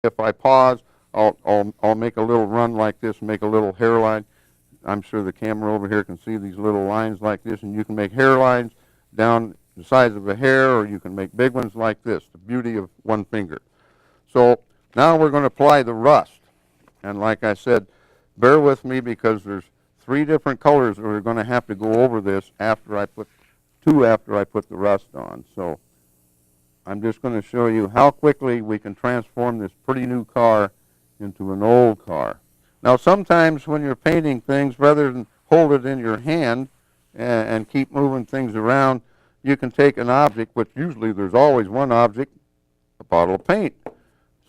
if I pause, I'll make a little run like this, make a little hairline. I'm sure the camera over here can see these little lines like this, and you can make hairlines down the size of a hair, or you can make big ones like this, the beauty of one finger. So now we're going to apply the rust. And like I said, bear with me because there's 3 different colors that we're going to have to go over this after I put the rust on. So I'm just going to show you how quickly we can transform this pretty new car into an old car. Now sometimes when you're painting things, rather than hold it in your hand and keep moving things around, you can take an object, which usually there's always one object, a bottle of paint.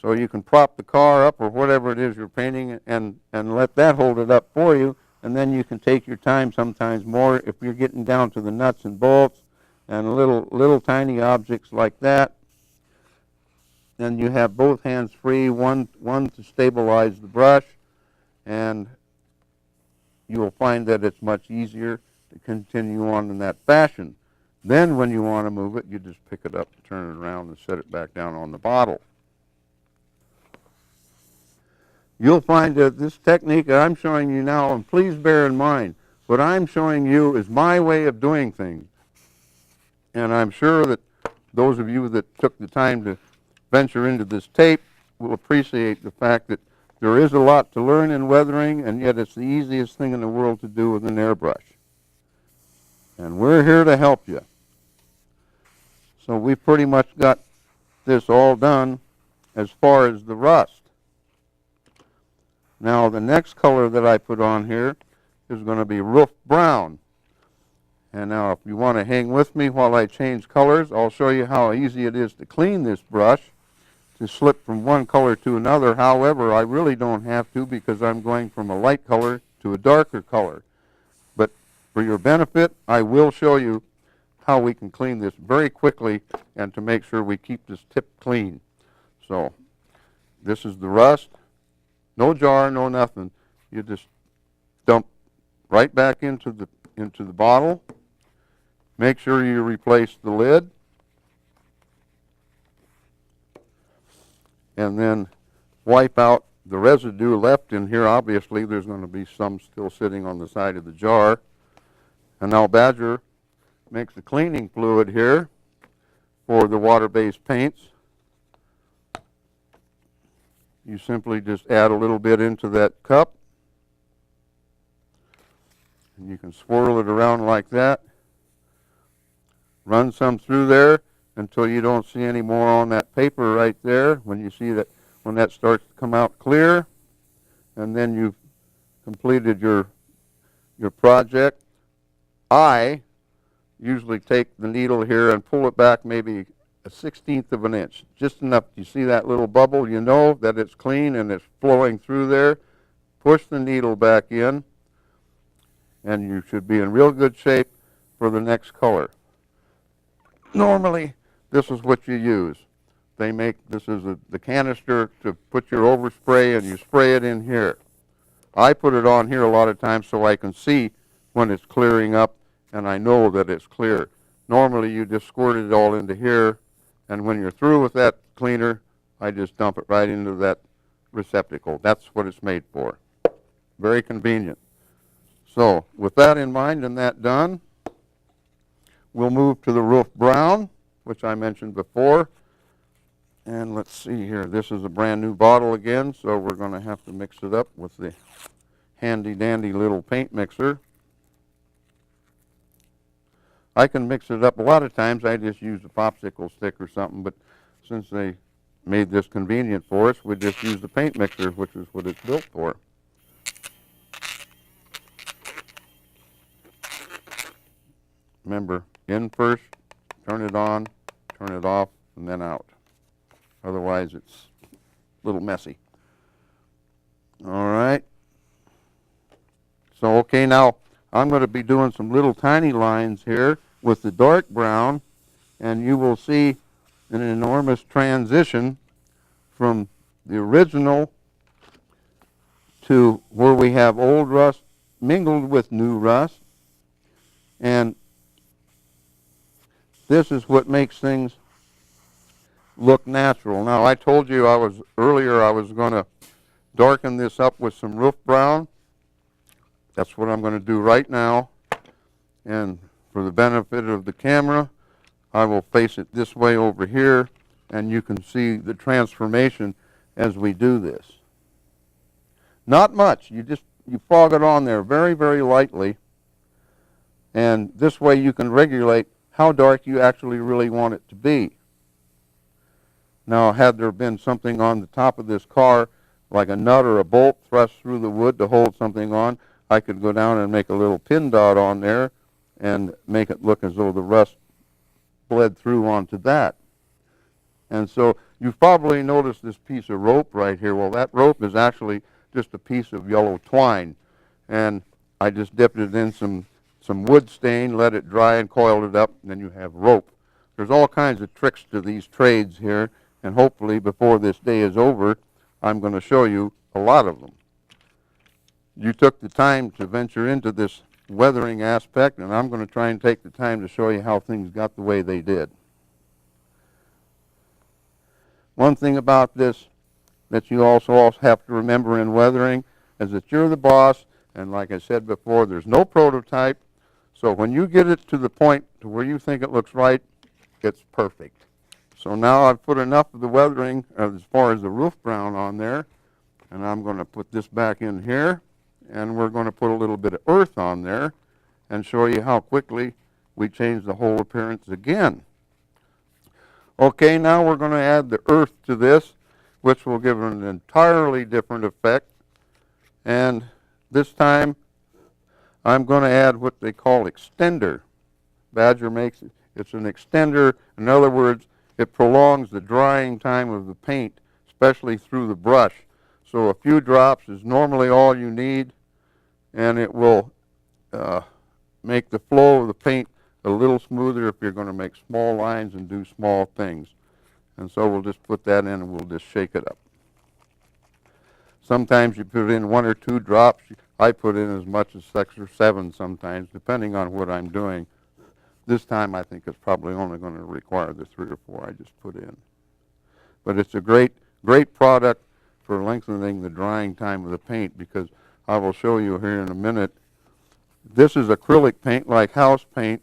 So you can prop the car up or whatever it is you're painting and let that hold it up for you, and then you can take your time sometimes more if you're getting down to the nuts and bolts and little tiny objects like that. Then you have both hands free, one to stabilize the brush, and you will find that it's much easier to continue on in that fashion. Then when you want to move it, you just pick it up, turn it around, and set it back down on the bottle. You'll find that this technique that I'm showing you now, and please bear in mind, what I'm showing you is my way of doing things. And I'm sure that those of you that took the time to venture into this tape will appreciate the fact that there is a lot to learn in weathering, and yet it's the easiest thing in the world to do with an airbrush. And we're here to help you. So we've pretty much got this all done as far as the rust. Now the next color that I put on here is going to be roof brown. And now if you want to hang with me while I change colors, I'll show you how easy it is to clean this brush, to slip from one color to another. However, I really don't have to because I'm going from a light color to a darker color. But for your benefit, I will show you how we can clean this very quickly and to make sure we keep this tip clean. So this is the rust. No jar, no nothing. You just dump right back into the bottle. Make sure you replace the lid. And then wipe out the residue left in here. Obviously, there's going to be some still sitting on the side of the jar. And now Badger makes the cleaning fluid here for the water-based paints. You simply just add a little bit into that cup. And you can swirl it around like that. Run some through there until you don't see any more on that paper right there. When you see that, when that starts to come out clear, and then you've completed your project. I usually take the needle here and pull it back maybe a 1/16 of an inch, just enough. You see that little bubble? You know that it's clean and it's flowing through there. Push the needle back in, and you should be in real good shape for the next color. Normally, this is what you use. They make, this is the canister to put your overspray, and you spray it in here. I put it on here a lot of times so I can see when it's clearing up, and I know that it's clear. Normally, you just squirt it all into here, and when you're through with that cleaner, I just dump it right into that receptacle. That's what it's made for. Very convenient. So with that in mind and that done, we'll move to the roof brown, which I mentioned before. And let's see here. This is a brand new bottle again, so we're going to have to mix it up with the handy dandy little paint mixer. I can mix it up. A lot of times I just use a popsicle stick or something, but since they made this convenient for us, we just use the paint mixer, which is what it's built for. Remember, in first, turn it on, turn it off, and then out. Otherwise, it's a little messy. All right. So, okay, now I'm going to be doing some little tiny lines here with the dark brown, and you will see an enormous transition from the original to where we have old rust mingled with new rust. And this is what makes things look natural. Now, I told you earlier I was going to darken this up with some roof brown. That's what I'm going to do right now. And for the benefit of the camera, I will face it this way over here, and you can see the transformation as we do this. Not much. You fog it on there very, very lightly, and this way you can regulate how dark you actually really want it to be. Now, had there been something on the top of this car, like a nut or a bolt thrust through the wood to hold something on, I could go down and make a little pin dot on there and make it look as though the rust bled through onto that. And so you've probably noticed this piece of rope right here. Well, that rope is actually just a piece of yellow twine. And I just dipped it in some wood stain, let it dry, and coiled it up, and then you have rope. There's all kinds of tricks to these trades here, and hopefully before this day is over, I'm going to show you a lot of them. You took the time to venture into this weathering aspect, and I'm going to try and take the time to show you how things got the way they did. One thing about this that you also have to remember in weathering is that you're the boss, and like I said before, there's no prototype. So when you get it to the point to where you think it looks right, it's perfect. So now I've put enough of the weathering as far as the roof brown on there, and I'm going to put this back in here, and we're going to put a little bit of earth on there and show you how quickly we change the whole appearance again. Okay, now we're going to add the earth to this, which will give it an entirely different effect. And this time, I'm going to add what they call extender. Badger makes it. It's an extender. In other words, it prolongs the drying time of the paint, especially through the brush. So a few drops is normally all you need, and it will make the flow of the paint a little smoother if you're going to make small lines and do small things. And so we'll just put that in and we'll just shake it up. Sometimes you put in 1 or 2 drops. I put in as much as 6 or 7 sometimes, depending on what I'm doing. This time I think it's probably only going to require the 3 or 4 I just put in. But it's a great product for lengthening the drying time of the paint, because I will show you here in a minute. This is acrylic paint like house paint,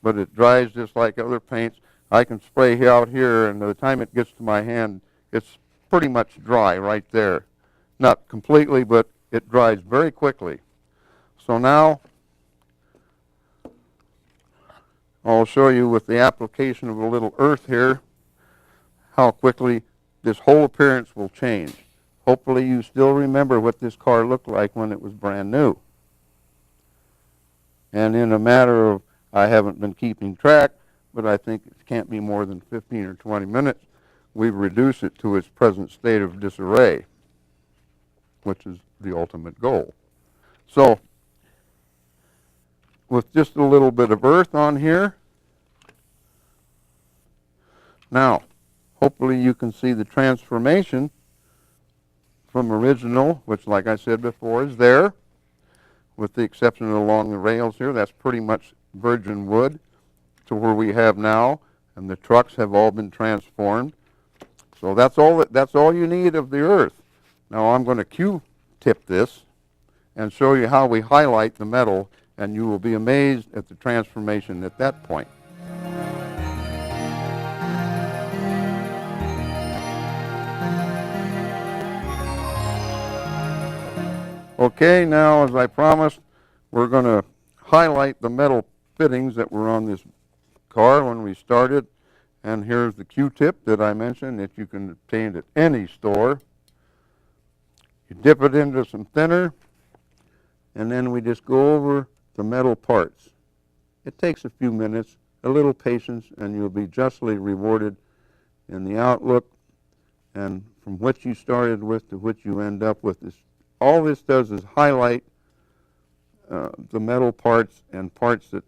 but it dries just like other paints. I can spray out here, and by the time it gets to my hand, it's pretty much dry right there. Not completely, but it dries very quickly. So now I'll show you with the application of a little earth here how quickly this whole appearance will change. Hopefully you still remember what this car looked like when it was brand new. And in a matter of, I haven't been keeping track, but I think it can't be more than 15 or 20 minutes, we've reduced it to its present state of disarray, which is the ultimate goal. So with just a little bit of earth on here, now hopefully you can see the transformation from original, which like I said before is there, with the exception of along the rails here. That's pretty much virgin wood, to where we have now, and the trucks have all been transformed. So that's all you need of the earth. Now I'm going to Q-tip this and show you how we highlight the metal, and you will be amazed at the transformation at that point. Okay, now as I promised, we're going to highlight the metal fittings that were on this car when we started. And here's the Q-tip that I mentioned that you can obtain at any store. You dip it into some thinner, and then we just go over the metal parts. It takes a few minutes, a little patience, and you'll be justly rewarded in the outlook. And from what you started with to what you end up with, all this does is highlight the metal parts and parts that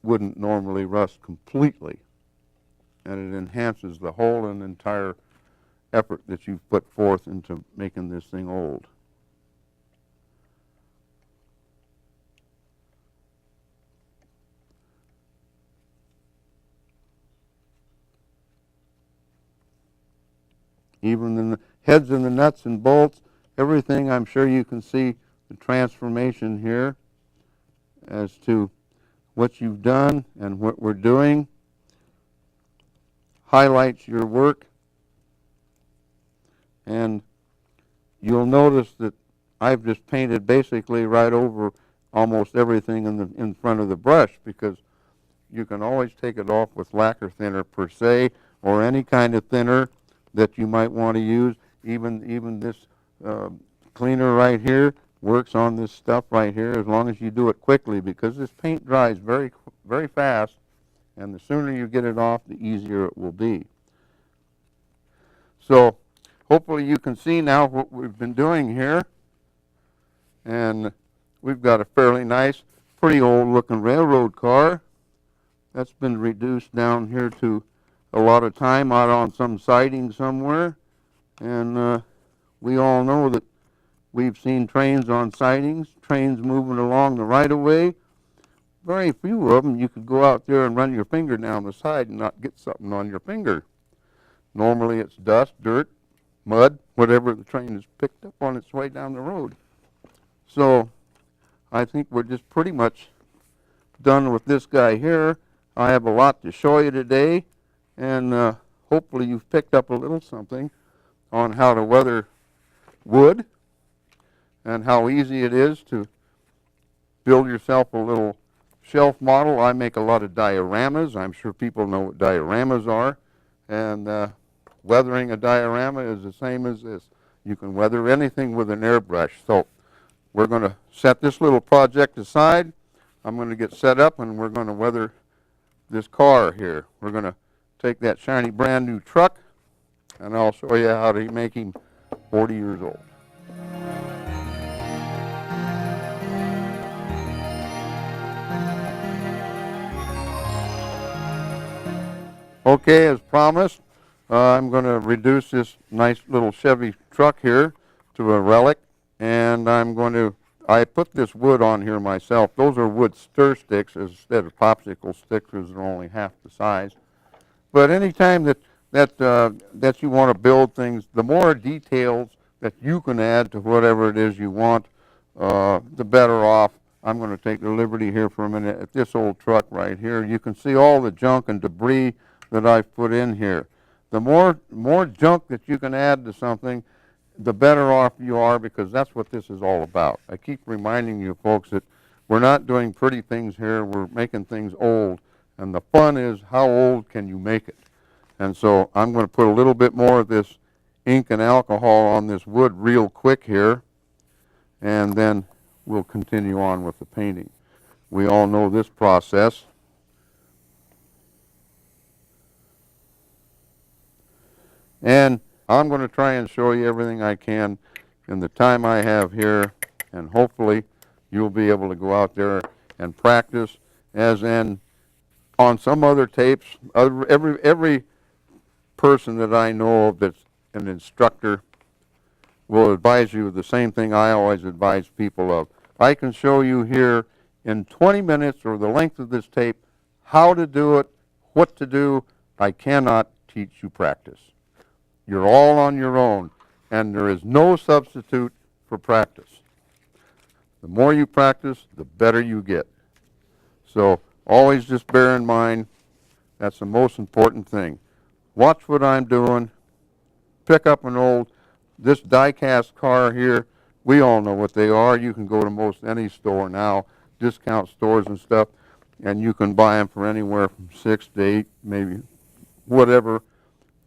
wouldn't normally rust completely. And it enhances the whole and entire effort that you've put forth into making this thing old. even in the heads and the nuts and bolts, everything. I'm sure you can see the transformation here as to what you've done and what we're doing. Highlights your work, and you'll notice that I've just painted basically right over almost everything in front of the brush, because you can always take it off with lacquer thinner per se, or any kind of thinner that you might want to use. Even this cleaner right here works on this stuff right here, as long as you do it quickly, because this paint dries very fast, and the sooner you get it off, the easier it will be. So hopefully you can see now what we've been doing here, and we've got a fairly nice, pretty old looking railroad car that's been reduced down here to a lot of time out on some siding somewhere. And we all know that we've seen trains on sidings, trains moving along the right-of-way. Very few of them you could go out there and run your finger down the side and not get something on your finger. Normally it's dust, dirt, mud, whatever the train has picked up on its way down the road. So I think we're just pretty much done with this guy here. I have a lot to show you today, and hopefully you've picked up a little something on how to weather wood and how easy it is to build yourself a little shelf model. I make a lot of dioramas. I'm sure people know what dioramas are, and weathering a diorama is the same as this. You can weather anything with an airbrush. So we're going to set this little project aside. I'm going to get set up, and we're going to weather this car here. We're going to take that shiny brand new truck, and I'll show you how to make him 40 years old. Okay, as promised, I'm going to reduce this nice little Chevy truck here to a relic, and I put this wood on here myself. Those are wood stir sticks instead of popsicle sticks, because they're only half the size. But anytime that you want to build things, the more details that you can add to whatever it is you want, the better off. I'm going to take the liberty here for a minute at this old truck right here. You can see all the junk and debris that I've put in here. The more junk that you can add to something, the better off you are, because that's what this is all about. I keep reminding you folks that we're not doing pretty things here. We're making things old, and the fun is how old can you make it. And so I'm going to put a little bit more of this ink and alcohol on this wood real quick here, and then we'll continue on with the painting. We all know this process. And I'm going to try and show you everything I can in the time I have here, and hopefully you'll be able to go out there and practice, as in on some other tapes. Every person that I know of that's an instructor will advise you the same thing I always advise people of. I can show you here in 20 minutes, or the length of this tape, how to do it, what to do. I cannot teach you practice. You're all on your own, and there is no substitute for practice. The more you practice, the better you get. So always just bear in mind, that's the most important thing. Watch what I'm doing. Pick up this die-cast car here. We all know what they are. You can go to most any store now, discount stores and stuff, and you can buy them for anywhere from 6 to 8, maybe whatever,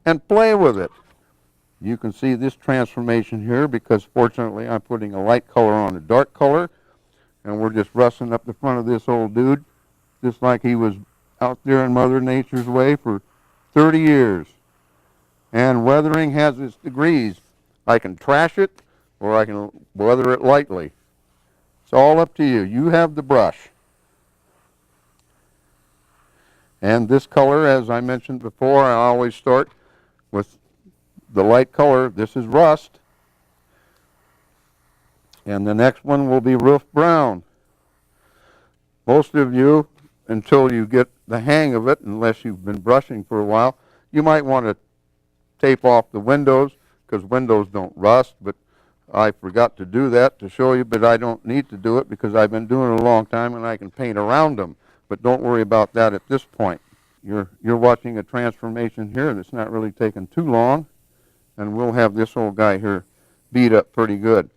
and play with it. You can see this transformation here, because fortunately I'm putting a light color on a dark color, and we're just rusting up the front of this old dude, just like he was out there in Mother Nature's way for 30 years. And weathering has its degrees. I can trash it, or I can weather it lightly. It's all up to you. You have the brush. And this color, as I mentioned before, I always start with the light color. This is rust. And the next one will be roof brown. Most of you, until you get the hang of it, unless you've been brushing for a while, you might want to tape off the windows. because windows don't rust, but I forgot to do that to show you, but I don't need to do it because I've been doing it a long time and I can paint around them. But don't worry about that at this point. You're watching a transformation here that's not really taking too long, and we'll have this old guy here beat up pretty good.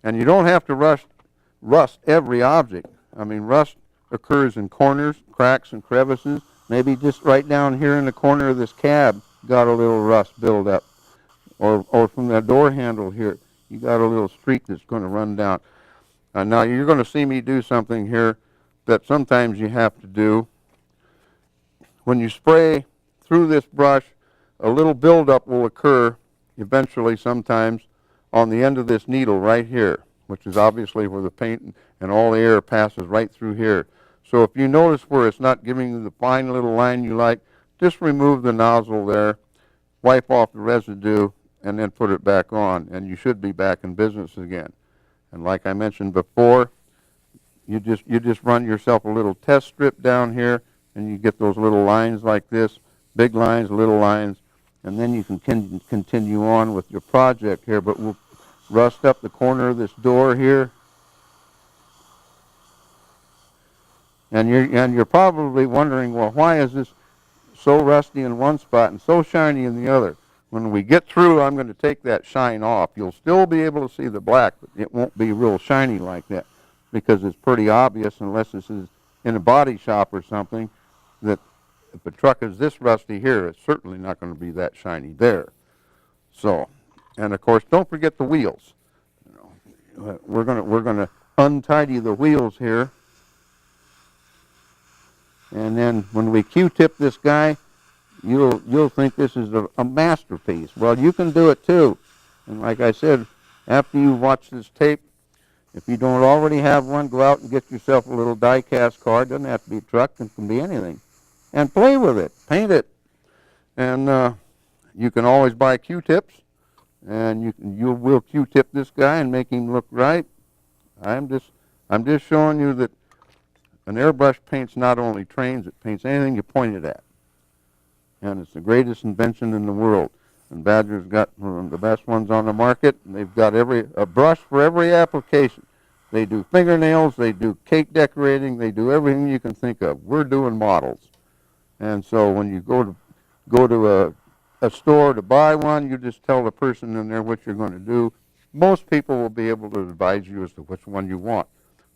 And you don't have to rust every object. I mean, rust occurs in corners, cracks, and crevices. Maybe just right down here in the corner of this cab got a little rust build up. Or from the door handle here, you got a little streak that's going to run down. Now you're going to see me do something here that sometimes you have to do. When you spray through this brush, a little buildup will occur eventually sometimes on the end of this needle right here, which is obviously where the paint and all the air passes right through here. So if you notice where it's not giving you the fine little line you like, just remove the nozzle there, wipe off the residue, and then put it back on, and you should be back in business again. And like I mentioned before, you just run yourself a little test strip down here, and you get those little lines like this, big lines, little lines, and then you can continue on with your project here. But we'll rust up the corner of this door here, and you're probably wondering, well, why is this so rusty in one spot and so shiny in the other? When we get through, I'm going to take that shine off. You'll still be able to see the black, but it won't be real shiny like that because it's pretty obvious, unless this is in a body shop or something, that if a truck is this rusty here, it's certainly not going to be that shiny there. So, and of course, don't forget the wheels. We're going to untidy the wheels here, and then when we Q-tip this guy, you'll think this is a masterpiece. Well, you can do it too. And like I said, after you watch this tape, if you don't already have one, go out and get yourself a little die-cast car. It doesn't have to be a truck. It can be anything. And play with it. Paint it. And you can always buy Q-tips. And you will Q-tip this guy and make him look right. I'm just showing you that an airbrush paints not only trains, it paints anything you point it at. And it's the greatest invention in the world. And Badger's got one of the best ones on the market, and they've got a brush for every application. They do fingernails, they do cake decorating, they do everything you can think of. We're doing models. And so when you go to a store to buy one, you just tell the person in there what you're going to do. Most people will be able to advise you as to which one you want.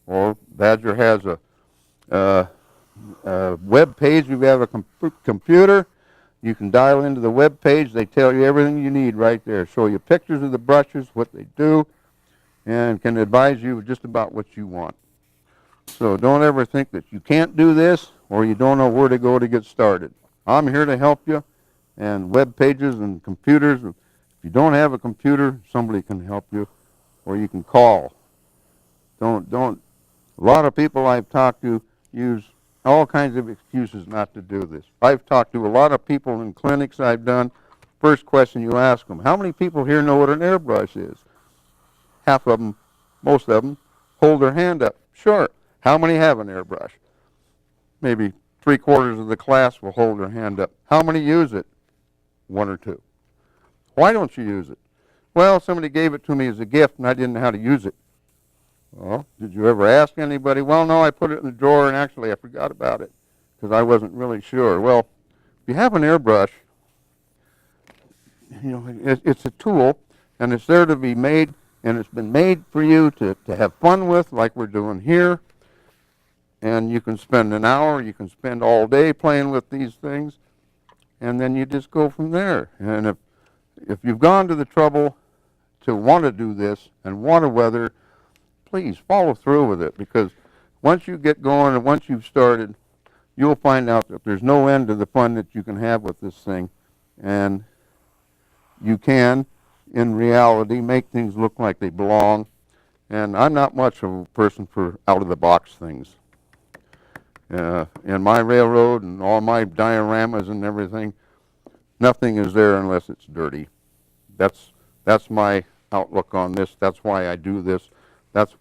Or Badger has a web page. If you have a computer, you can dial into the web page. They tell you everything you need right there. Show you pictures of the brushes, what they do, and can advise you just about what you want. So don't ever think that you can't do this or you don't know where to go to get started. I'm here to help you, and web pages and computers. If you don't have a computer, somebody can help you, or you can call. A lot of people I've talked to use all kinds of excuses not to do this. I've talked to a lot of people in clinics I've done. First question you ask them, how many people here know what an airbrush is? Half of them, most of them, hold their hand up. Sure. How many have an airbrush? Maybe 3/4 of the class will hold their hand up. How many use it? 1 or 2. Why don't you use it? Well, somebody gave it to me as a gift and I didn't know how to use it. Well, did you ever ask anybody? Well, no, I put it in the drawer and actually I forgot about it because I wasn't really sure. Well, if you have an airbrush, it's a tool and it's there to be made, and it's been made for you to have fun with, like we're doing here. And you can spend an hour, you can spend all day playing with these things, and then you just go from there. And if you've gone to the trouble to want to do this and want to weather, please follow through with it, because once you get going and once you've started, you'll find out that there's no end to the fun that you can have with this thing. And you can, in reality, make things look like they belong. And I'm not much of a person for out-of-the-box things. In my railroad and all my dioramas and everything, nothing is there unless it's dirty. That's my outlook on this. That's why I do this. That's why